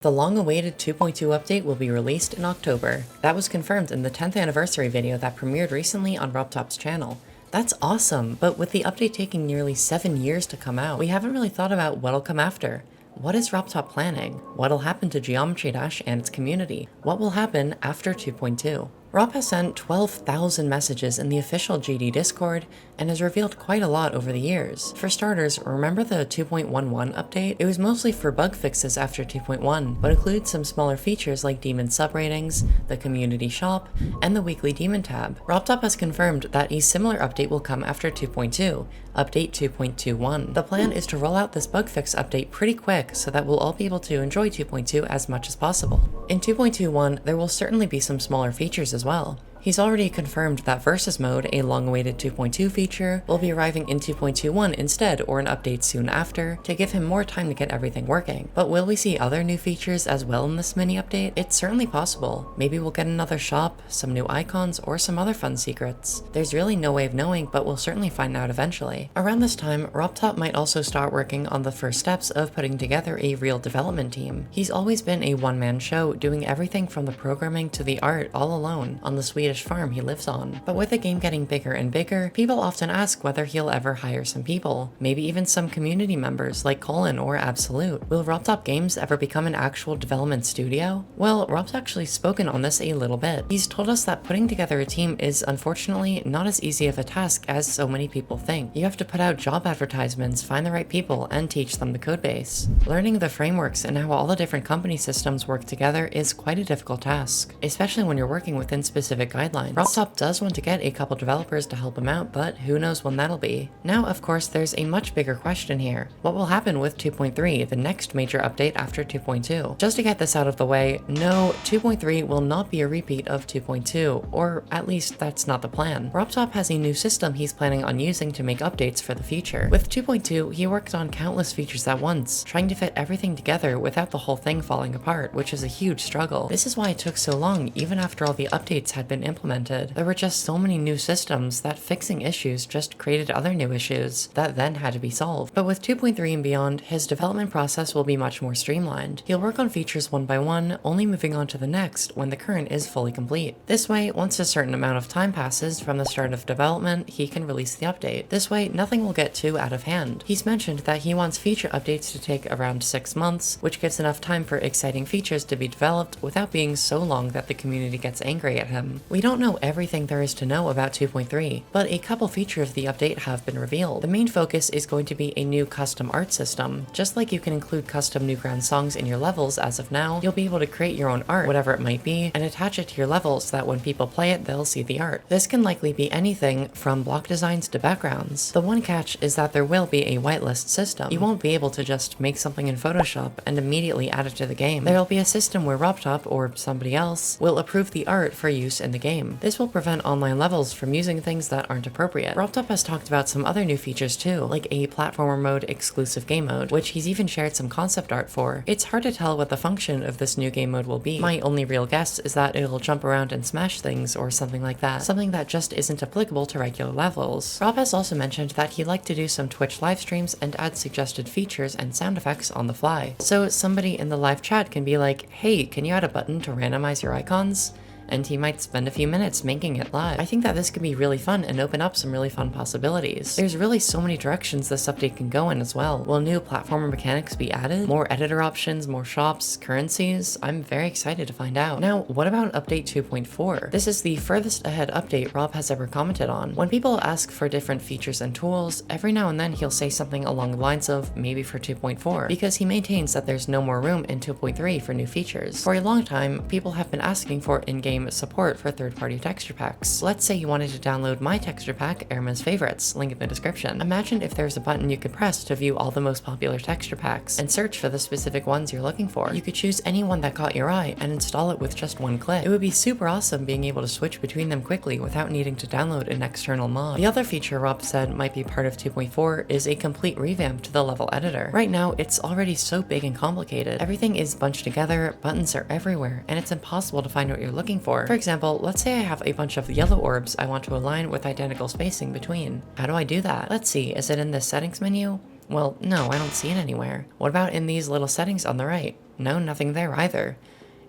The long-awaited 2.2 update will be released in October. That was confirmed in the 10th anniversary video that premiered recently on RobTop's channel. That's awesome, but with the update taking nearly 7 years to come out, we haven't really thought about what'll come after. What is RobTop planning? What'll happen to Geometry Dash and its community? What will happen after 2.2? Rob has sent 12,000 messages in the official GD Discord and has revealed quite a lot over the years. For starters, remember the 2.11 update? It was mostly for bug fixes after 2.1, but includes some smaller features like demon subratings, the community shop, and the weekly demon tab. RobTop has confirmed that a similar update will come after 2.2, update 2.21. The plan is to roll out this bug fix update pretty quick so that we'll all be able to enjoy 2.2 as much as possible. In 2.21, there will certainly be some smaller features as well. He's already confirmed that Versus Mode, a long-awaited 2.2 feature, will be arriving in 2.21 instead, or an update soon after, to give him more time to get everything working. But will we see other new features as well in this mini update? It's certainly possible. Maybe we'll get another shop, some new icons, or some other fun secrets. There's really no way of knowing, but we'll certainly find out eventually. Around this time, RobTop might also start working on the first steps of putting together a real development team. He's always been a one-man show, doing everything from the programming to the art all alone on the Swedish farm he lives on. But with the game getting bigger and bigger, people often ask whether he'll ever hire some people, maybe even some community members like Colin or Absolute. Will RobTopGames ever become an actual development studio? Well, Rob's actually spoken on this a little bit. He's told us that putting together a team is unfortunately not as easy of a task as so many people think. You have to put out job advertisements, find the right people, and teach them the codebase. Learning the frameworks and how all the different company systems work together is quite a difficult task, especially when you're working within specific guidelines. RobTop does want to get a couple developers to help him out, but who knows when that'll be. Now, of course, there's a much bigger question here. What will happen with 2.3, the next major update after 2.2? Just to get this out of the way, no, 2.3 will not be a repeat of 2.2, or at least that's not the plan. RobTop has a new system he's planning on using to make updates for the future. With 2.2, he worked on countless features at once, trying to fit everything together without the whole thing falling apart, which is a huge struggle. This is why it took so long, even after all the updates had been implemented. There were just so many new systems that fixing issues just created other new issues that then had to be solved. But with 2.3 and beyond, his development process will be much more streamlined. He'll work on features one by one, only moving on to the next when the current is fully complete. This way, once a certain amount of time passes from the start of development, he can release the update. This way, nothing will get too out of hand. He's mentioned that he wants feature updates to take around 6 months, which gives enough time for exciting features to be developed without being so long that the community gets angry at him. We don't know everything there is to know about 2.3, but a couple features of the update have been revealed. The main focus is going to be a new custom art system. Just like you can include custom Newgrounds songs in your levels as of now, you'll be able to create your own art, whatever it might be, and attach it to your level so that when people play it, they'll see the art. This can likely be anything from block designs to backgrounds. The one catch is that there will be a whitelist system. You won't be able to just make something in Photoshop and immediately add it to the game. There'll be a system where RobTop or somebody else will approve the art for use in the game. This will prevent online levels from using things that aren't appropriate. RobTop has talked about some other new features too, like a platformer mode exclusive game mode, which he's even shared some concept art for. It's hard to tell what the function of this new game mode will be. My only real guess is that it'll jump around and smash things or something like that, something that just isn't applicable to regular levels. Rob has also mentioned that he'd like to do some Twitch live streams and add suggested features and sound effects on the fly. So somebody in the live chat can be like, hey, can you add a button to randomize your icons? And he might spend a few minutes making it live. I think that this could be really fun and open up some really fun possibilities. There's really so many directions this update can go in as well. Will new platformer mechanics be added? More editor options, more shops, currencies? I'm very excited to find out. Now, what about update 2.4? This is the furthest ahead update Rob has ever commented on. When people ask for different features and tools, every now and then he'll say something along the lines of maybe for 2.4, because he maintains that there's no more room in 2.3 for new features. For a long time, people have been asking for in-game support for third-party texture packs. Let's say you wanted to download my texture pack, Aerma's Favorites, link in the description. Imagine if there's a button you could press to view all the most popular texture packs and search for the specific ones you're looking for. You could choose any one that caught your eye and install it with just one click. It would be super awesome being able to switch between them quickly without needing to download an external mod. The other feature Rob said might be part of 2.4 is a complete revamp to the level editor. Right now, it's already so big and complicated. Everything is bunched together, buttons are everywhere, and it's impossible to find what you're looking for. For example, let's say I have a bunch of yellow orbs I want to align with identical spacing between. How do I do that? Let's see, is it in the settings menu? Well, no, I don't see it anywhere. What about in these little settings on the right? no, nothing there either.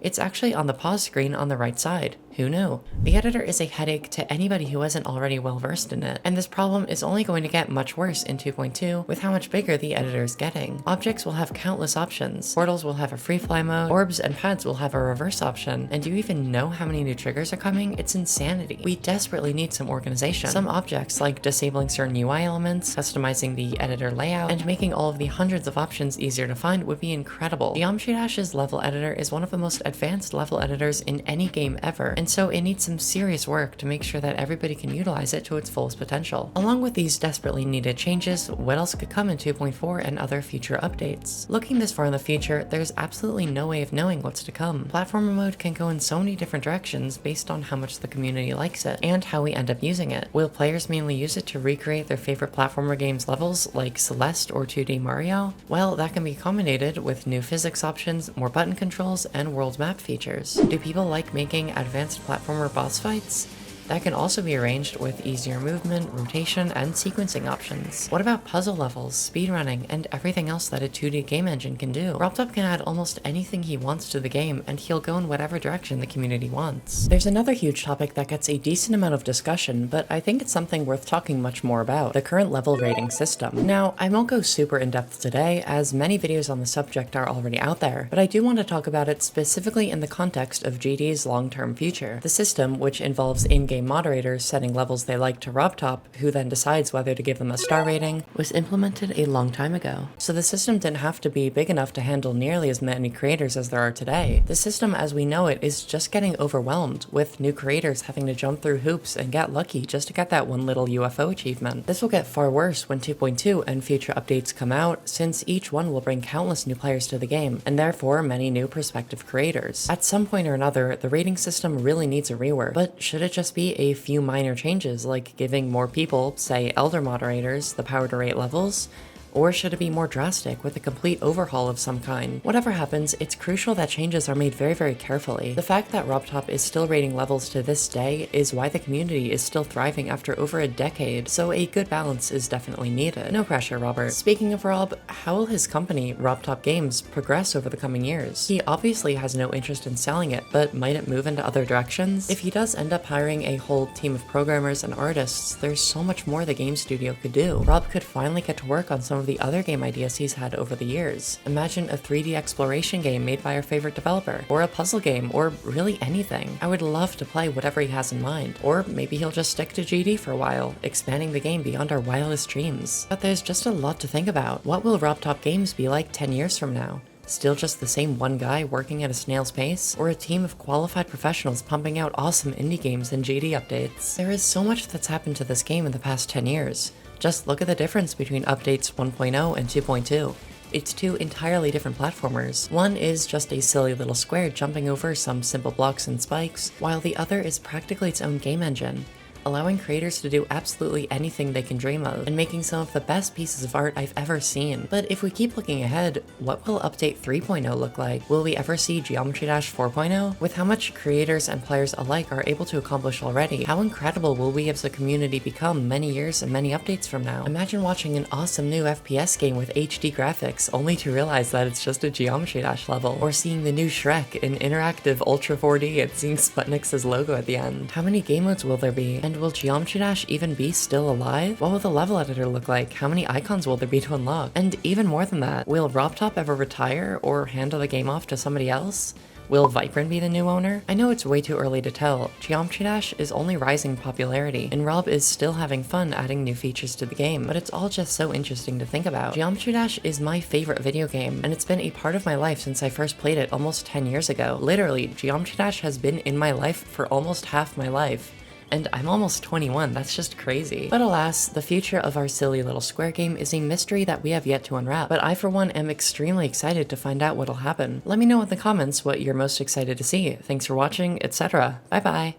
It's actually on the pause screen on the right side. Who knew? The editor is a headache to anybody who isn't already well versed in it, and this problem is only going to get much worse in 2.2 with how much bigger the editor is getting. Objects will have countless options. Portals will have a free fly mode, orbs and pads will have a reverse option, and do you even know how many new triggers are coming? It's insanity. We desperately need some organization. Some objects, like disabling certain UI elements, customizing the editor layout, and making all of the hundreds of options easier to find would be incredible. Geometry Dash's level editor is one of the most advanced level editors in any game ever, and so it needs some serious work to make sure that everybody can utilize it to its fullest potential. Along with these desperately needed changes, what else could come in 2.4 and other future updates? Looking this far in the future, there's absolutely no way of knowing what's to come. Platformer mode can go in so many different directions based on how much the community likes it, and how we end up using it. Will players mainly use it to recreate their favorite platformer games levels, like Celeste or 2D Mario? Well, that can be accommodated with new physics options, more button controls, and world map features. Do people like making advanced platformer boss fights? That can also be arranged with easier movement, rotation, and sequencing options. What about puzzle levels, speedrunning, and everything else that a 2D game engine can do? RobTop can add almost anything he wants to the game, and he'll go in whatever direction the community wants. There's another huge topic that gets a decent amount of discussion, but I think it's something worth talking much more about: the current level rating system. Now, I won't go super in-depth today, as many videos on the subject are already out there, but I do want to talk about it specifically in the context of GD's long-term future. The system, which involves in-game moderators setting levels they like to RobTop, who then decides whether to give them a star rating, was implemented a long time ago. So the system didn't have to be big enough to handle nearly as many creators as there are today. The system as we know it is just getting overwhelmed, with new creators having to jump through hoops and get lucky just to get that one little UFO achievement. This will get far worse when 2.2 and future updates come out, since each one will bring countless new players to the game, and therefore many new prospective creators. At some point or another, the rating system really needs a rework, but should it just be a few minor changes, like giving more people, say elder moderators, the power to rate levels? Or should it be more drastic, with a complete overhaul of some kind? Whatever happens, it's crucial that changes are made very, very carefully. The fact that RobTop is still rating levels to this day is why the community is still thriving after over a decade, so a good balance is definitely needed. No pressure, Robert. Speaking of Rob, how will his company, RobTopGames, progress over the coming years? He obviously has no interest in selling it, but might it move into other directions? If he does end up hiring a whole team of programmers and artists, there's so much more the game studio could do. Rob could finally get to work on some of the other game ideas he's had over the years. Imagine a 3D exploration game made by our favorite developer, or a puzzle game, or really anything. I would love to play whatever he has in mind. Or maybe he'll just stick to GD for a while, expanding the game beyond our wildest dreams. But there's just a lot to think about. What will RobTopGames be like 10 years from now? Still just the same one guy working at a snail's pace? Or a team of qualified professionals pumping out awesome indie games and GD updates? There is so much that's happened to this game in the past 10 years. Just look at the difference between updates 1.0 and 2.2. It's two entirely different platformers. One is just a silly little square jumping over some simple blocks and spikes, while the other is practically its own game engine, allowing creators to do absolutely anything they can dream of, and making some of the best pieces of art I've ever seen. But if we keep looking ahead, what will Update 3.0 look like? Will we ever see Geometry Dash 4.0? With how much creators and players alike are able to accomplish already, how incredible will we as a community become many years and many updates from now? Imagine watching an awesome new FPS game with HD graphics, only to realize that it's just a Geometry Dash level, or seeing the new Shrek in interactive Ultra 4D and seeing Sputnik's logo at the end. How many game modes will there be? And will Geometry Dash even be still alive? What will the level editor look like? How many icons will there be to unlock? And even more than that, will RobTop ever retire or hand the game off to somebody else? Will Vibrant be the new owner? I know it's way too early to tell. Geometry Dash is only rising in popularity, and Rob is still having fun adding new features to the game, but it's all just so interesting to think about. Geometry Dash is my favorite video game, and it's been a part of my life since I first played it almost 10 years ago. Literally, Geometry Dash has been in my life for almost half my life. And I'm almost 21, that's just crazy. But alas, the future of our silly little square game is a mystery that we have yet to unwrap. But I for one am extremely excited to find out what'll happen. Let me know in the comments what you're most excited to see. Thanks for watching, etc. Bye bye.